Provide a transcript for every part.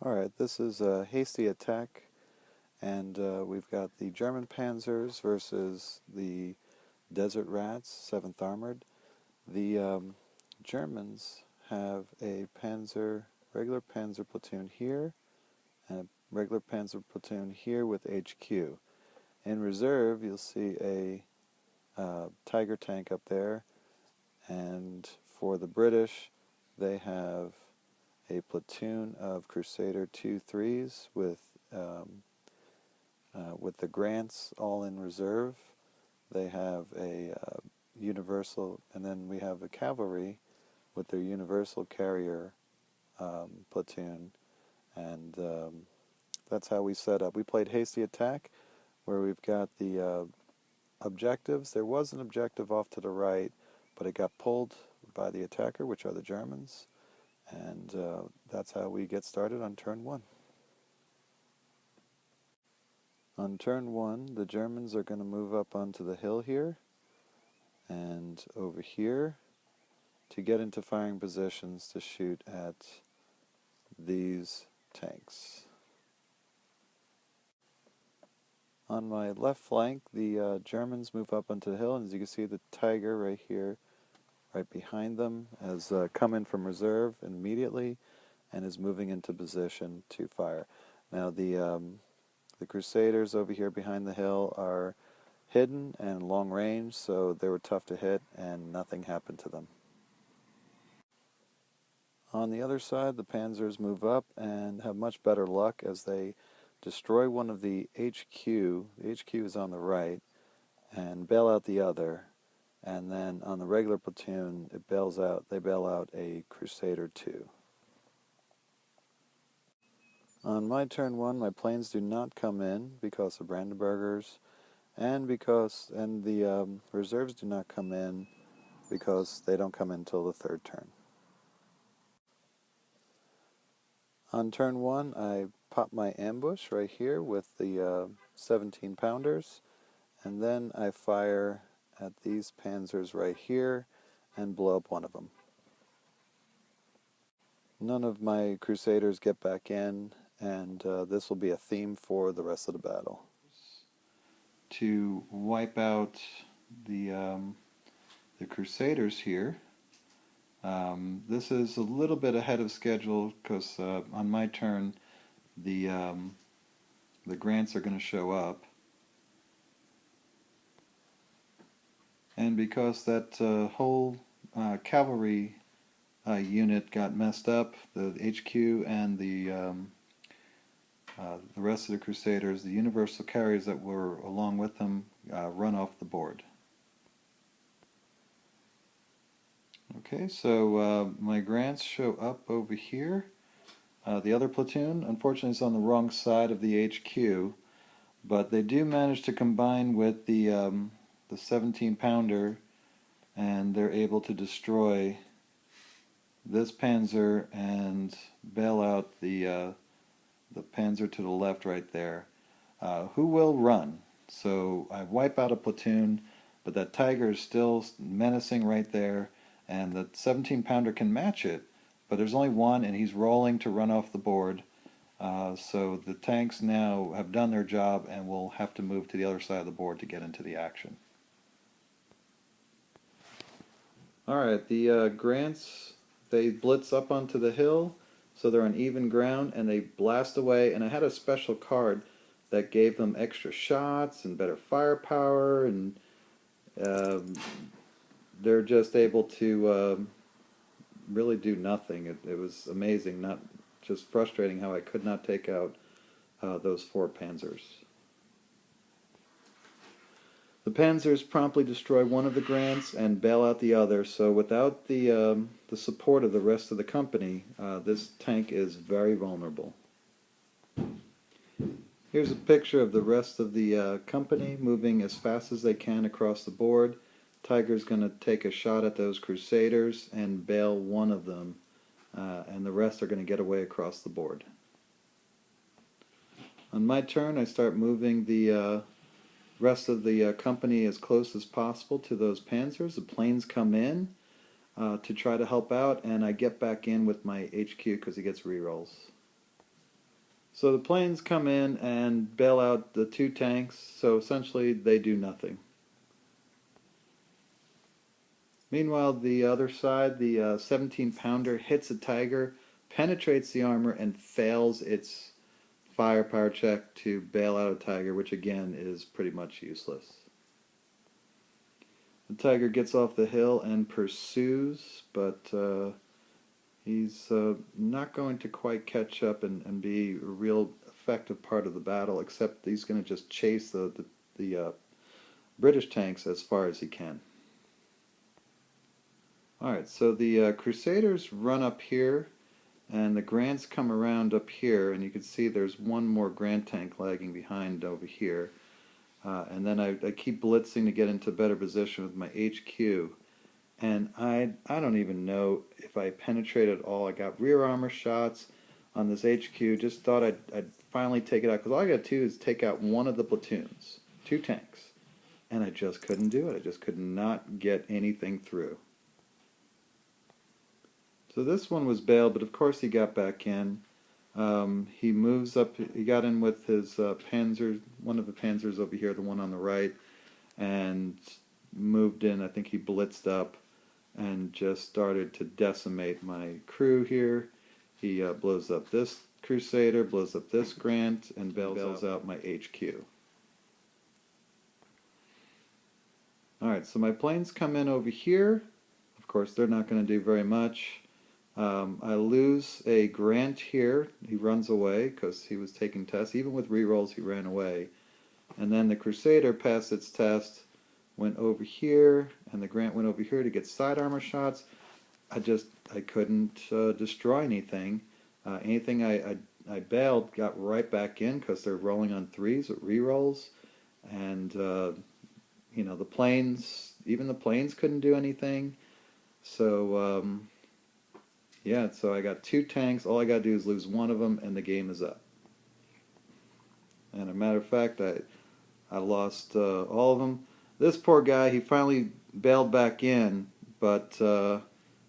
Alright, this is a hasty attack, and we've got the German panzers versus the Desert Rats, 7th Armored. The Germans have a regular panzer platoon here, and a regular panzer platoon here with HQ. In reserve, you'll see a Tiger tank up there, and for the British, they have a platoon of Crusader 2-3s with the Grants all in reserve. They have a universal, and then we have a cavalry with their universal carrier platoon, and that's how we set up. We played hasty attack, where we've got the objectives. There was an objective off to the right, but it got pulled by the attacker, which are the Germans. And that's how we get started on turn 1. On turn 1, the Germans are going to move up onto the hill here and over here to get into firing positions to shoot at these tanks. On my left flank, the Germans move up onto the hill, and as you can see, the Tiger right here, right behind them, has come in from reserve immediately and is moving into position to fire. Now the Crusaders over here behind the hill are hidden and long range, so they were tough to hit and nothing happened to them. On the other side, the Panzers move up and have much better luck as they destroy one of the HQ. The HQ is on the right, and bail out the other. And then on the regular platoon, they bail out a Crusader 2. On my turn 1, my planes do not come in because of Brandenburgers, and the reserves do not come in because they don't come in until the 3rd turn. On turn 1, I pop my ambush right here with the 17 pounders, and then I fire at these panzers right here and blow up one of them. None of my Crusaders get back in, and this will be a theme for the rest of the battle. To wipe out the Crusaders here, this is a little bit ahead of schedule because on my turn the Grants are going to show up. And because that whole cavalry unit got messed up, the HQ and the rest of the Crusaders, the universal carriers that were along with them, run off the board. Okay, so my Grants show up over here. The other platoon, unfortunately, is on the wrong side of the HQ, but they do manage to combine with the 17-pounder, and they're able to destroy this panzer and bail out the panzer to the left right there, who will run. So I wipe out a platoon, but that Tiger is still menacing right there, and the 17-pounder can match it, but there's only one, and he's rolling to run off the board. So the tanks now have done their job and will have to move to the other side of the board to get into the action. Alright, the Grants, they blitz up onto the hill, so they're on even ground, and they blast away, and I had a special card that gave them extra shots and better firepower, and they're just able to really do nothing. It was amazing, not just frustrating how I could not take out those 4 panzers. The panzers promptly destroy one of the Grants and bail out the other, so without the support of the rest of the company, this tank is very vulnerable. Here's a picture of the rest of the company moving as fast as they can across the board. Tiger's going to take a shot at those Crusaders and bail one of them, and the rest are going to get away across the board. On my turn, I start moving the rest of the company as close as possible to those panzers. The planes come in to try to help out, and I get back in with my HQ because he gets rerolls. So the planes come in and bail out the two tanks, so essentially they do nothing. Meanwhile, the other side, the 17-pounder hits a Tiger, penetrates the armor, and fails its firepower check to bail out a Tiger, which again is pretty much useless. The Tiger gets off the hill and pursues, but he's not going to quite catch up and be a real effective part of the battle, except he's going to just chase the British tanks as far as he can. Alright, so the Crusaders run up here, and the Grants come around up here, and you can see there's one more Grant tank lagging behind over here. And then I keep blitzing to get into better position with my HQ. And I don't even know if I penetrated all. I got rear armor shots on this HQ. Just thought I'd finally take it out, because all I got to do is take out one of the platoons, two tanks. And I just couldn't do it. I just could not get anything through. So this one was bailed, but of course he got back in. He moves up, he got in with his Panzer, one of the Panzers over here, the one on the right, and moved in. I think he blitzed up and just started to decimate my crew here. He blows up this Crusader, blows up this Grant, and bails out my HQ. Alright, so my planes come in over here. Of course, they're not going to do very much. I lose a Grant here. He runs away because he was taking tests. Even with rerolls, he ran away. And then the Crusader passed its test, went over here, and the Grant went over here to get side armor shots. I couldn't destroy anything. Anything I bailed got right back in because they're rolling on threes with rerolls. And, you know, the planes, even the planes couldn't do anything. So, yeah, so I got two tanks. All I got to do is lose one of them, and the game is up. And a matter of fact, I lost all of them. This poor guy, he finally bailed back in, but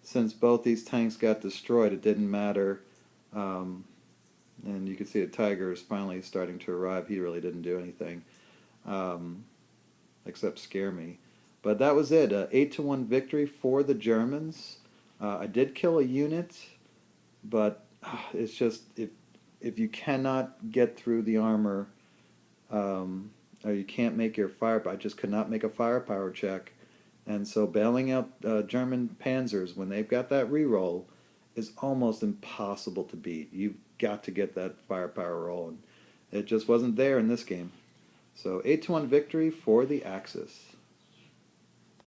since both these tanks got destroyed, it didn't matter. And you can see the Tiger is finally starting to arrive. He really didn't do anything, except scare me. But that was it. 8-1 victory for the Germans. I did kill a unit, but it's just if you cannot get through the armor, or you can't make your firepower. I just could not make a firepower check, and so bailing out German Panzers when they've got that reroll is almost impossible to beat. You've got to get that firepower roll, and it just wasn't there in this game. So 8-1 victory for the Axis.